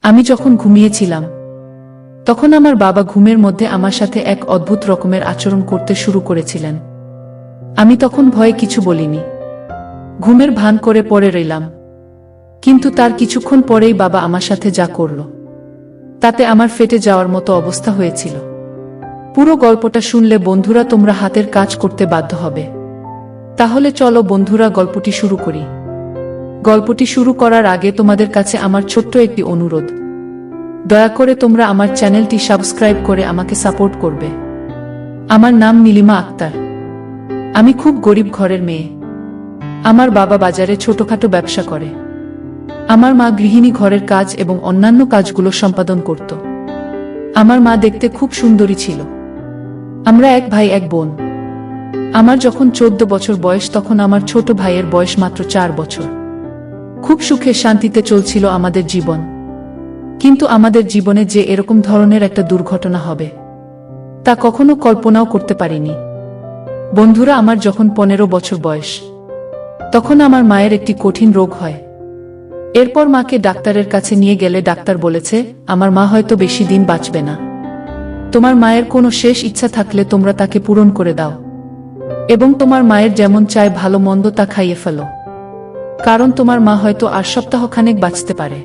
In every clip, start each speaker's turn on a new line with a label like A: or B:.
A: আমি যখন ঘুমিয়েছিলাম তখন আমার বাবা ঘুমের মধ্যে আমার সাথে এক অদ্ভুত রকমের আচরণ করতে শুরু করেছিলেন। আমি তখন ভয়ে কিছু বলিনি, ঘুমের ভান করে পড়ে রইলাম। কিন্তু তার কিছুক্ষণ পরেই বাবা আমার সাথে যা করল তাতে আমার ফেটে যাওয়ার মতো অবস্থা হয়েছিল। পুরো গল্পটা শুনলে বন্ধুরা তোমরা হাতের কাজ করতে বাধ্য হবে। তাহলে চলো বন্ধুরা গল্পটি শুরু করি। গল্পটি শুরু করার আগে তোমাদের কাছে আমার ছোট্ট একটি অনুরোধ, দয়া করে তোমরা আমার চ্যানেলটি সাবস্ক্রাইব করে আমাকে সাপোর্ট করবে। আমার নাম নীলিমা আক্তার। আমি খুব গরিব ঘরের মেয়ে। আমার বাবা বাজারে ছোটখাটো ব্যবসা করে। আমার মা গৃহিণী, ঘরের কাজ এবং অন্যান্য কাজগুলো সম্পাদন করত। আমার মা দেখতে খুব সুন্দরী ছিল। আমরা এক ভাই এক বোন। আমার যখন 14 বছর বয়স তখন আমার ছোট ভাইয়ের বয়স মাত্র 4 বছর। খুব সুখে শান্তিতে চলছিল আমাদের জীবন। কিন্তু আমাদের জীবনে যে এরকম ধরনের একটা দুর্ঘটনা হবে তা কখনো কল্পনাও করতে পারিনি। বন্ধুরা, আমার যখন 15 বছর বয়স তখন আমার মায়ের একটি কঠিন রোগ হয়। এরপর মাকে ডাক্তারের কাছে নিয়ে গেলে ডাক্তার বলেছে আমার মা হয়তো বেশি দিন বাঁচবে না। তোমার মায়ের কোনো শেষ ইচ্ছা থাকলে তোমরা তাকে পূরণ করে দাও এবং তোমার মায়ের যেমন চায় ভালো মন্দ তা খাইয়ে ফেলো, কারণ তোমার মা হয়তো আর সপ্তাহখানেক বাঁচতে পারে।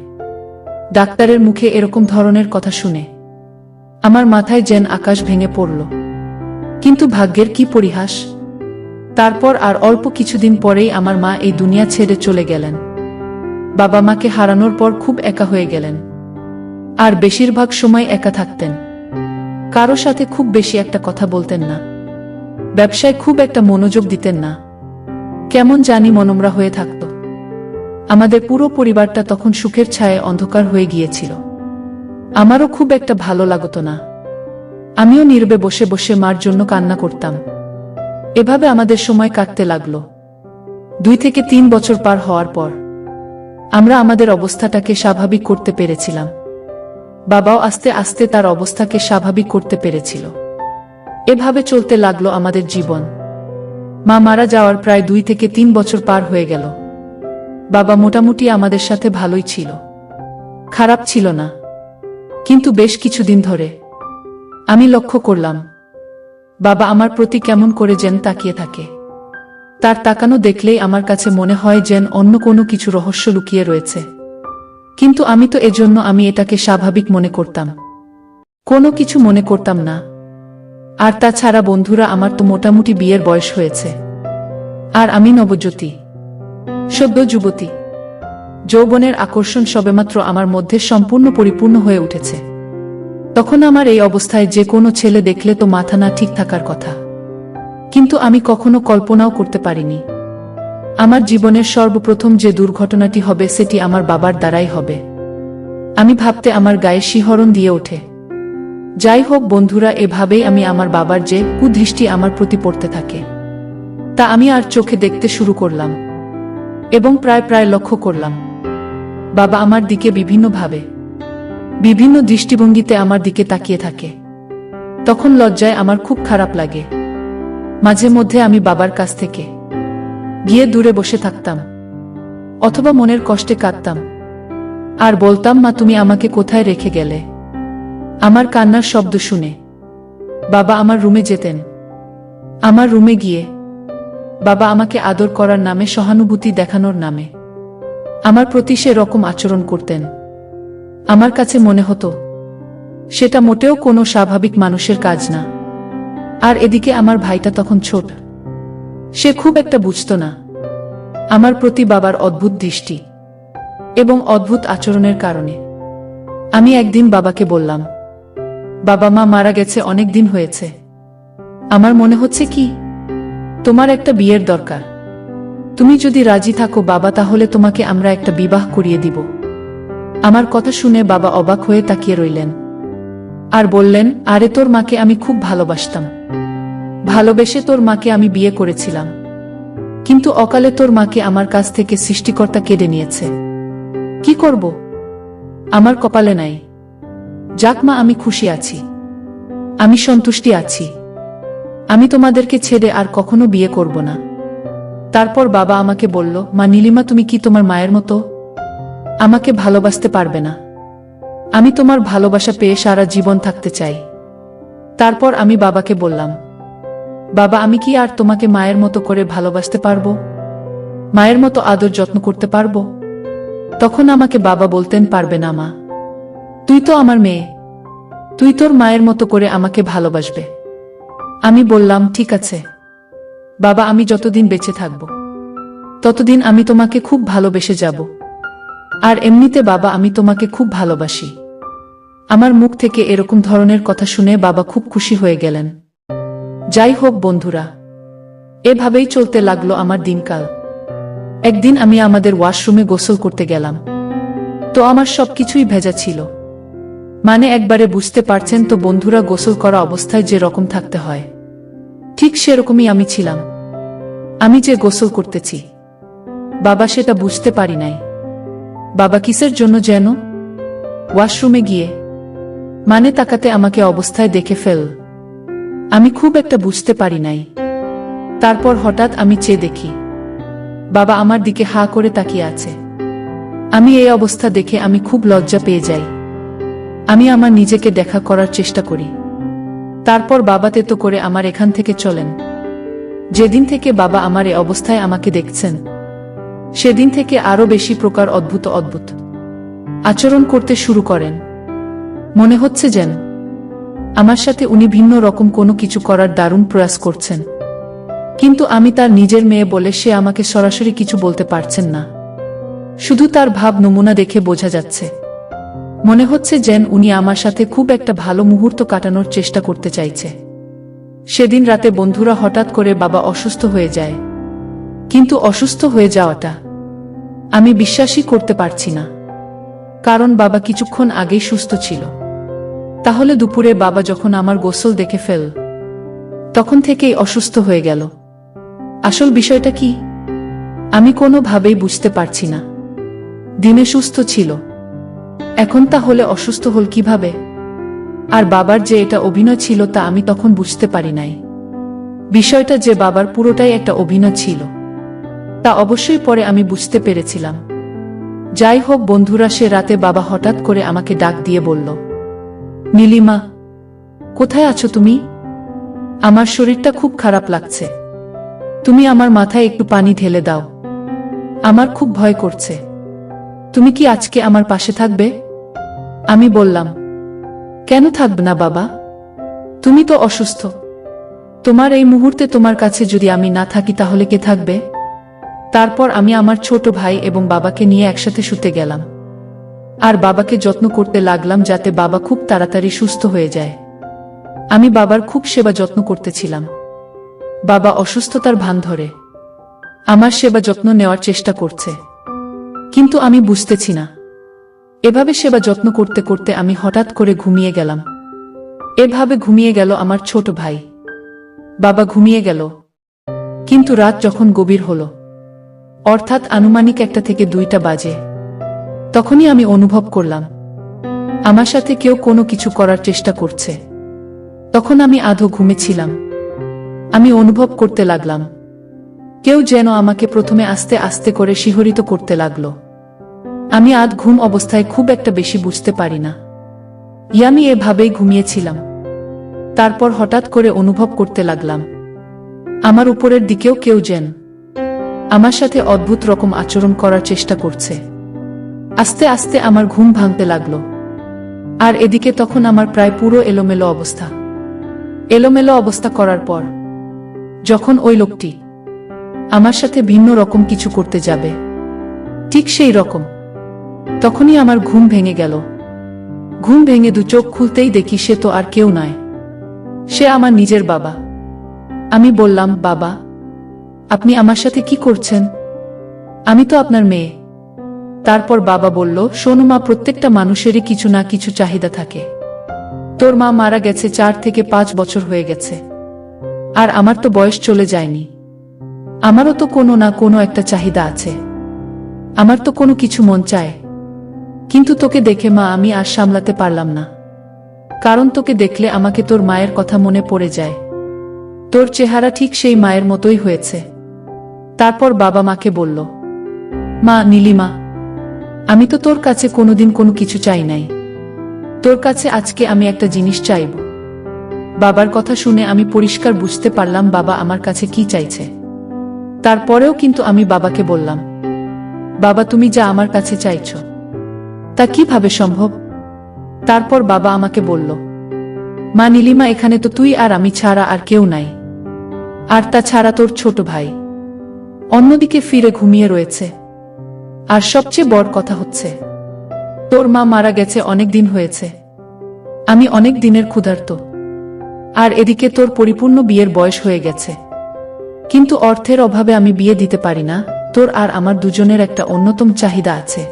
A: ডাক্তারের মুখে এরকম ধরনের কথা শুনে আমার মাথায় যেন আকাশ ভেঙে পড়ল। কিন্তু ভাগ্যের কি পরিহাস! তারপর আর অল্প কিছুদিন পরেই আমার মা এই দুনিয়া ছেড়ে চলে গেলেন। বাবা মাকে হারানোর পর খুব একা হয়ে গেলেন, আর বেশিরভাগ সময় একা থাকতেন। কারো সাথে খুব বেশি একটা কথা বলতেন না, ব্যবসায় খুব একটা মনোযোগ দিতেন না, কেমন জানি মনমরা হয়ে থাকত। আমাদের পুরো পরিবারটা তখন সুখের ছায়ায় অন্ধকার হয়ে গিয়েছিল। আমারও খুব একটা ভালো লাগতো না। আমিও নীরবে বসে বসে মার জন্য কান্না করতাম। এভাবে আমাদের সময় কাটতে লাগলো। 2 থেকে 3 বছর পার হওয়ার পর আমরা আমাদের অবস্থাটাকে স্বাভাবিক করতে পেরেছিলাম। বাবাও আস্তে আস্তে তার অবস্থাকে স্বাভাবিক করতে পেরেছিল। এভাবে চলতে লাগলো আমাদের জীবন। মা মারা যাওয়ার প্রায় 2 থেকে 3 বছর পার হয়ে গেল। বাবা মোটামুটি আমাদের সাথে ভালোই ছিল, খারাপ ছিল না। কিন্তু বেশ কিছুদিন ধরে আমি লক্ষ্য করলাম বাবা আমার প্রতি কেমন করে যেন তাকিয়ে থাকে। তার তাকানো দেখলেই আমার কাছে মনে হয় যেন অন্য কোনো কিছু রহস্য লুকিয়ে রয়েছে। কিন্তু আমি তো এজন্য আমি এটাকে স্বাভাবিক মনে করতাম, কোনো কিছু মনে করতাম না। আর তাছাড়া বন্ধুরা, আমার তো মোটামুটি বিয়ের বয়স হয়েছে, আর আমি নবজ্যোতি, সদ্য যুবতী। যৌবনের আকর্ষণ সবেমাত্র আমার মধ্যে সম্পূর্ণ পরিপূর্ণ হয়ে উঠেছে। তখন আমার এই অবস্থায় যে কোনো ছেলে দেখলে তো মাথা না ঠিক থাকার কথা। কিন্তু আমি কখনো কল্পনাও করতে পারিনি আমার জীবনের সর্বপ্রথম যে দুর্ঘটনাটি হবে সেটি আমার বাবার দ্বারাই হবে। আমি ভাবতে আমার গায়ে শিহরণ দিয়ে ওঠে। যাই হোক বন্ধুরা, এভাবেই আমি আমার বাবার যে কুদৃষ্টি আমার প্রতি পড়তে থাকে তা আমি আর চোখে দেখতে শুরু করলাম এবং প্রায় লক্ষ্য করলাম বাবা আমার দিকে বিভিন্নভাবে, বিভিন্ন দৃষ্টিভঙ্গিতে আমার দিকে তাকিয়ে থাকে। তখন লজ্জায় আমার খুব খারাপ লাগে। মাঝে মধ্যে আমি বাবার কাছ থেকে গিয়ে দূরে বসে থাকতাম, অথবা মনের কষ্টে কাঁদতাম আর বলতাম, মা তুমি আমাকে কোথায় রেখে গেলে? আমার কান্নার শব্দ শুনে বাবা আমার রুমে যেতেন। আমার রুমে গিয়ে বাবা আমাকে আদর করার নামে, সহানুভূতি দেখানোর নামে আমার প্রতি সে রকম আচরণ করতেন। আমার কাছে মনে হতো সেটা মোটেও কোনো স্বাভাবিক মানুষের কাজ না। আর এদিকে আমার ভাইটা তখন ছোট, সে খুব একটা বুঝত না আমার প্রতি বাবার অদ্ভুত দৃষ্টি এবং অদ্ভুত আচরণের কারণে। আমি একদিন বাবাকে বললাম, বাবা মা মারা গেছে অনেক দিন হয়েছে, আমার মনে হচ্ছে কি তোমার একটা বিয়ের দরকার। তুমি যদি রাজি থাকো বাবা, তাহলে তোমাকে আমরা একটা বিবাহ করিয়ে দিব। আমার কথা শুনে বাবা অবাক হয়ে তাকিয়ে রইলেন আর বললেন, আরে তোর মাকে আমি খুব ভালোবাসতাম, ভালোবেসে তোর মাকে আমি বিয়ে করেছিলাম, কিন্তু অকালে তোর মাকে আমার কাছ থেকে সৃষ্টিকর্তা কেড়ে নিয়েছে। কি করব? আমার কপালে নাই। যাক মা, আমি খুশি আছি, আমি সন্তুষ্টি আছি। আমি তোমাদেরকে ছেড়ে আর কখনো বিয়ে করব না। তারপর বাবা আমাকে বলল, মা নীলিমা, তুমি কি তোমার মায়ের মতো আমাকে ভালোবাসতে পারবে না? আমি তোমার ভালোবাসা পেয়ে সারা জীবন থাকতে চাই। তারপর আমি বাবাকে বললাম, বাবা, আমি কি আর তোমাকে মায়ের মতো করে ভালোবাসতে পারবো? মায়ের মতো আদর যত্ন করতে পারবো? তখন আমাকে বাবা বলতেন, পারবে না মা, তুই তো আমার মেয়ে, তুই তোর মায়ের মতো করে আমাকে ভালোবাসবে। আমি বললাম, ঠিক আছে বাবা, আমি যতদিন বেঁচে থাকব ততদিন আমি তোমাকে খুব ভালোবেসে যাব। আর এমনিতে বাবা, আমি তোমাকে খুব ভালোবাসি। আমার মুখ থেকে এরকম ধরনের কথা শুনে বাবা খুব খুশি হয়ে গেলেন। যাই হোক বন্ধুরা, এভাবেই চলতে লাগলো আমার দিনকাল। একদিন আমি আমাদের ওয়াশরুমে গোসল করতে গেলাম, তো আমার সবকিছুই ভেজা ছিল। মানে একবারে বুঝতে পারছেন তো বন্ধুরা, গোসল করা অবস্থায় যে রকম থাকতে হয়, ঠিক সেরকমই আমি ছিলাম। আমি যে গোসল করতেছি, বাবা সেটা বুঝতে পারি নাই। বাবা কিসের জন্য যেন ওয়াশরুমে গিয়ে মানে তাকাতে আমাকে অবস্থায় দেখে ফেল। আমি খুব একটা বুঝতে পারি নাই। তারপর হঠাৎ আমি চেয়ে দেখি বাবা আমার দিকে হা করে তাকিয়ে আছে। আমি এই অবস্থা দেখে আমি খুব লজ্জা পেয়ে যাই। আমি আমার নিজেকে দেখা করার চেষ্টা করি। তারপর বাবা তেতো করে আমার এখান থেকে চলেন। যেদিন থেকে বাবা আমার এই অবস্থায় আমাকে দেখছেন, সেদিন থেকে আরো বেশি প্রকার অদ্ভুত অদ্ভুত আচরণ করতে শুরু করেন। মনে হচ্ছে যেন আমার সাথে উনি ভিন্ন রকম কোনো কিছু করার দারুণ প্রয়াস করছেন, কিন্তু আমি তার নিজের মেয়ে বলে সে আমাকে সরাসরি কিছু বলতে পারছেন না। শুধু তার ভাব নমুনা দেখে বোঝা যাচ্ছে, মনে হচ্ছে যেন উনি আমার সাথে খুব একটা ভালো মুহূর্ত কাটানোর চেষ্টা করতে চাইছে। সেদিন রাতে বন্ধুরা হঠাৎ করে বাবা অসুস্থ হয়ে যায়। কিন্তু অসুস্থ হয়ে যাওয়াটা আমি বিশ্বাসই করতে পারছি না, কারণ বাবা কিছুক্ষণ আগেই সুস্থ ছিল। তাহলে দুপুরে বাবা যখন আমার গোসল দেখে ফেল, তখন থেকেই অসুস্থ হয়ে গেল। আসল বিষয়টা কি আমি কোনোভাবেই বুঝতে পারছি না। দিনে সুস্থ ছিল, এখন তাহলে অসুস্থ হল কিভাবে? আর বাবার যে এটা অভিনয় ছিল তা আমি তখন বুঝতে পারি নাই। বিষয়টা যে বাবার পুরোটাই একটা অভিনয় ছিল তা অবশ্যই পরে আমি বুঝতে পেরেছিলাম। যাই হোক বন্ধুরা, সে রাতে বাবা হঠাৎ করে আমাকে ডাক দিয়ে বলল, নীলিমা, কোথায় আছো তুমি? আমার শরীরটা খুব খারাপ লাগছে, তুমি আমার মাথায় একটু পানি ঢেলে দাও, আমার খুব ভয় করছে। তুমি কি আজকে আমার পাশে থাকবে? আমি বললাম, কেন থাকবে না বাবা, তুমি তো অসুস্থ। তোমার এই মুহূর্তে তোমার কাছে যদি আমি না থাকি তাহলে কে থাকবে? তারপর আমি আমার ছোট ভাই এবং বাবাকে নিয়ে একসাথে শুতে গেলাম, আর বাবাকে যত্ন করতে লাগলাম যাতে বাবা খুব তাড়াতাড়ি সুস্থ হয়ে যায়। আমি বাবার খুব সেবা যত্ন করতেছিলাম। বাবা অসুস্থতার ভান ধরে আমার সেবা যত্ন নেওয়ার চেষ্টা করছে, কিন্তু আমি বুঝতেছি না। এভাবে সেবা যত্ন করতে করতে আমি হঠাৎ করে ঘুমিয়ে গেলাম। এভাবে ঘুমিয়ে গেল আমার ছোট ভাই। বাবা ঘুমিয়ে গেল, কিন্তু রাত যখন গভীর হলো, অর্থাৎ আনুমানিক 1টা থেকে 2টা বাজে, তখনই আমি অনুভব করলাম আমার সাথে কেউ কোনো কিছু করার চেষ্টা করছে। তখন আমি আধো ঘুমেছিলাম। আমি অনুভব করতে লাগলাম কেউ যেন আমাকে প্রথমে আস্তে আস্তে করে শিহরিত করতে লাগলো। আমি আধ ঘুম অবস্থায় খুব একটা বেশি বুঝতে পারি না, আমি এভাবেই ঘুমিয়েছিলাম। তারপর হঠাৎ করে অনুভব করতে লাগলাম আমার উপরের দিকেও কেউ যেন আমার সাথে অদ্ভুত রকম আচরণ করার চেষ্টা করছে। আস্তে আস্তে আমার ঘুম ভাঙতে লাগলো, আর এদিকে তখন আমার প্রায় পুরো এলোমেলো অবস্থা। এলোমেলো অবস্থা করার পর যখন ওই লোকটি আমার সাথে ভিন্ন রকম কিছু করতে যাবে, ঠিক সেই রকম তখনই আমার ঘুম ভেঙে গেল। ঘুম ভেঙে দু চোখ খুলতেই দেখি সে তো আর কেউ নয়, সে আমার নিজের বাবা। আমি বললাম, বাবা, আপনি আমার সাথে কি করছেন? আমি তো আপনার মেয়ে। তারপর বাবা বলল, শোনো মা, প্রত্যেকটা মানুষেরই কিছু না কিছু চাহিদা থাকে। তোর মা মারা গেছে 4 থেকে 5 বছর হয়ে গেছে, আর আমার তো বয়স চলে যায়নি। আমারও তো কোনো না কোনো একটা চাহিদা আছে, আমার তো কোনো কিছু মন চায়। কিন্তু তোকে দেখে মা আমি আর সামলাতে পারলাম না, কারণ তোকে দেখলে আমাকে তোর মায়ের কথা মনে পড়ে যায়। তোর চেহারা ঠিক সেই মায়ের মতোই হয়েছে। তারপর বাবা মাকে বলল, মা, নীলিমা, আমি তো তোর কাছে কোনোদিন কোনো কিছু চাই নাই, তোর কাছে আজকে আমি একটা জিনিস চাইব। বাবার কথা শুনে আমি পরিষ্কার বুঝতে পারলাম বাবা আমার কাছে কি চাইছে। তারপরেও কিন্তু আমি বাবাকে বললাম, বাবা তুমি যা আমার কাছে চাইছো তা কিভাবে সম্ভব? তারপর বাবা আমাকে বলল, মা নীলিমা, এখানে তো তুই আর আমি ছাড়া আর কেউ নাই, আর তা ছাড়া তোর ছোট ভাই অন্যদিকে ফিরে ঘুমিয়ে রয়েছে। আর সবচেয়ে বড় কথা হচ্ছে, তোর মা মারা গেছে অনেক দিন হয়েছে। আমি অনেক দিনের ক্ষুধার্ত। আর এদিকে তোর পরিপূর্ণ বিয়ের বয়স হয়ে গেছে, কিন্তু অর্থের অভাবে আমি বিয়ে দিতে পারি না। তোর আর আমার দুজনের একটা অন্যতম চাহিদা আছে।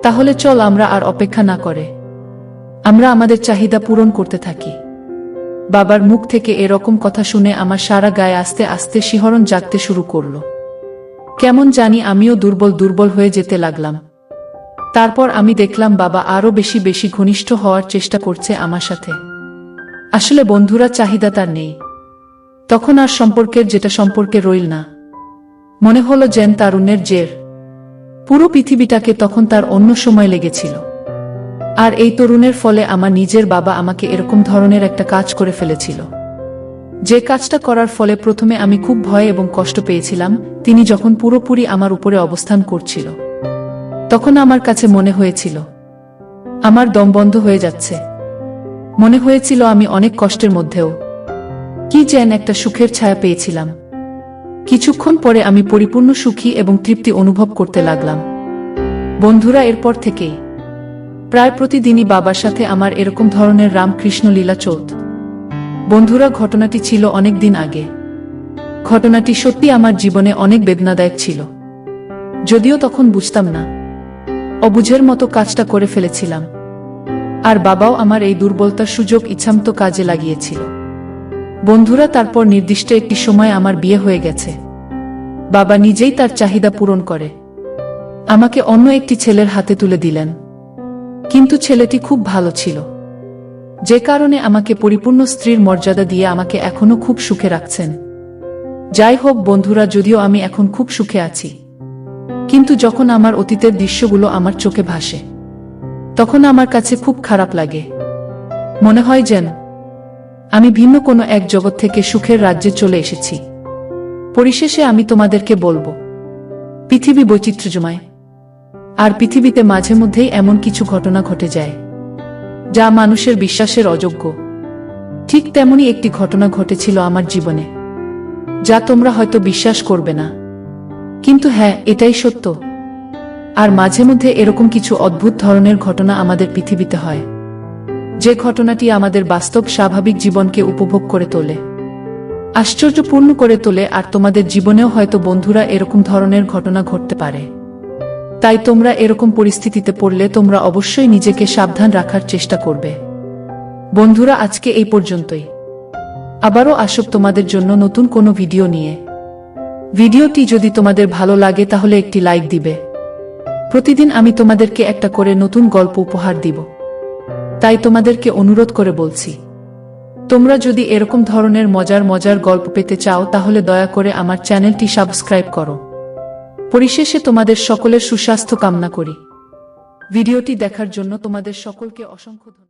A: তাহলে চল আমরা আর অপেক্ষা না করে আমরা আমাদের চাহিদা পূরণ করতে থাকি। বাবার মুখ থেকে এরকম কথা শুনে আমার সারা গায়ে আস্তে আস্তে শিহরণ জাগতে শুরু করলো। কেমন জানি আমিও দুর্বল দুর্বল হয়ে যেতে লাগলাম। তারপর আমি দেখলাম বাবা আরো বেশি বেশি ঘনিষ্ঠ হওয়ার চেষ্টা করছে আমার সাথে। আসলে বন্ধুরা, চাহিদা তার নেই। তখন আর সম্পর্কের যেটা সম্পর্কে রইল না। মনে হলো যেন তারুণ্যের জের। পুরো পৃথিবীটাকে তখন তার অন্য সময় লেগেছিল। আর এই তরুণের ফলে আমার নিজের বাবা আমাকে এরকম ধরনের একটা কাজ করে ফেলেছিল, যে কাজটা করার ফলে প্রথমে আমি খুব ভয় এবং কষ্ট পেয়েছিলাম। তিনি যখন পুরোপুরি আমার উপরে অবস্থান করছিল, তখন আমার কাছে মনে হয়েছিল আমার দম বন্ধ হয়ে যাচ্ছে। মনে হয়েছিল আমি অনেক কষ্টের মধ্যেও কি যেন একটা সুখের ছায়া পেয়েছিলাম। কিছুক্ষণ পরে আমি পরিপূর্ণ সুখী এবং তৃপ্তি অনুভব করতে লাগলাম। বন্ধুরা, এরপর থেকেই প্রায় প্রতিদিনই বাবার সাথে আমার এরকম ধরনের রামকৃষ্ণ লীলা চলত। বন্ধুরা, ঘটনাটি ছিল অনেক দিন আগে। ঘটনাটি সত্যি আমার জীবনে অনেক বেদনাদায়ক ছিল, যদিও তখন বুঝতাম না। অবুঝের মতো কাজটা করে ফেলেছিলাম। আর বাবাও আমার এই দুর্বলতার সুযোগ ইচ্ছামতো কাজে লাগিয়েছিল। বন্ধুরা, তারপর নির্দিষ্ট একটি সময় আমার বিয়ে হয়ে গেছে। বাবা নিজেই তার চাহিদা পূরণ করে আমাকে অন্য একটি ছেলের হাতে তুলে দিলেন। কিন্তু ছেলেটি খুব ভালো ছিল, যে কারণে আমাকে পরিপূর্ণ স্ত্রীর মর্যাদা দিয়ে আমাকে এখনো খুব সুখে রাখছেন। যাই হোক বন্ধুরা, যদিও আমি এখন খুব সুখে আছি, কিন্তু যখন আমার অতীতের দৃশ্যগুলো আমার চোখে ভাসে, তখন আমার কাছে খুব খারাপ লাগে। মনে হয় যেন আমি ভিন্ন কোনো এক জগৎ থেকে সুখের রাজ্যে চলে এসেছি। পরিশেষে আমি তোমাদেরকে বলবো, পৃথিবী বৈচিত্র্যময়, আর পৃথিবীতে মাঝে মধ্যেই এমন কিছু ঘটনা ঘটে যায় যা মানুষের বিশ্বাসের অযোগ্য। ঠিক তেমনি একটি ঘটনা ঘটেছিল আমার জীবনে, যা তোমরা হয়তো বিশ্বাস করবে না, কিন্তু হ্যাঁ, এটাই সত্য। আর মাঝে মধ্যে এরকম কিছু অদ্ভুত ধরনের ঘটনা আমাদের পৃথিবীতে হয়, যে ঘটনাটি আমাদের বাস্তব স্বাভাবিক জীবনকে উপভোগ করে তোলে, আশ্চর্যপূর্ণ করে তোলে। আর তোমাদের জীবনেও হয়তো বন্ধুরা এরকম ধরনের ঘটনা ঘটতে পারে। তাই তোমরা এরকম পরিস্থিতিতে পড়লে তোমরা অবশ্যই নিজেকে সাবধান রাখার চেষ্টা করবে। বন্ধুরা, আজকে এই পর্যন্তই। আবারও আসব তোমাদের জন্য নতুন কোনো ভিডিও নিয়ে। ভিডিওটি যদি তোমাদের ভালো লাগে তাহলে একটি লাইক দিবে। প্রতিদিন আমি তোমাদেরকে একটা করে নতুন গল্প উপহার দিব। তাই তোমাদেরকে অনুরোধ করে বলছি, তোমরা যদি এরকম ধরনের মজার মজার গল্প পেতে চাও তাহলে দয়া করে আমার চ্যানেলটি সাবস্ক্রাইব করো। পরিশেষে তোমাদের সকলের সুস্বাস্থ্য কামনা করি। ভিডিওটি দেখার জন্য তোমাদের সকলকে অসংখ্য ধন্যবাদ।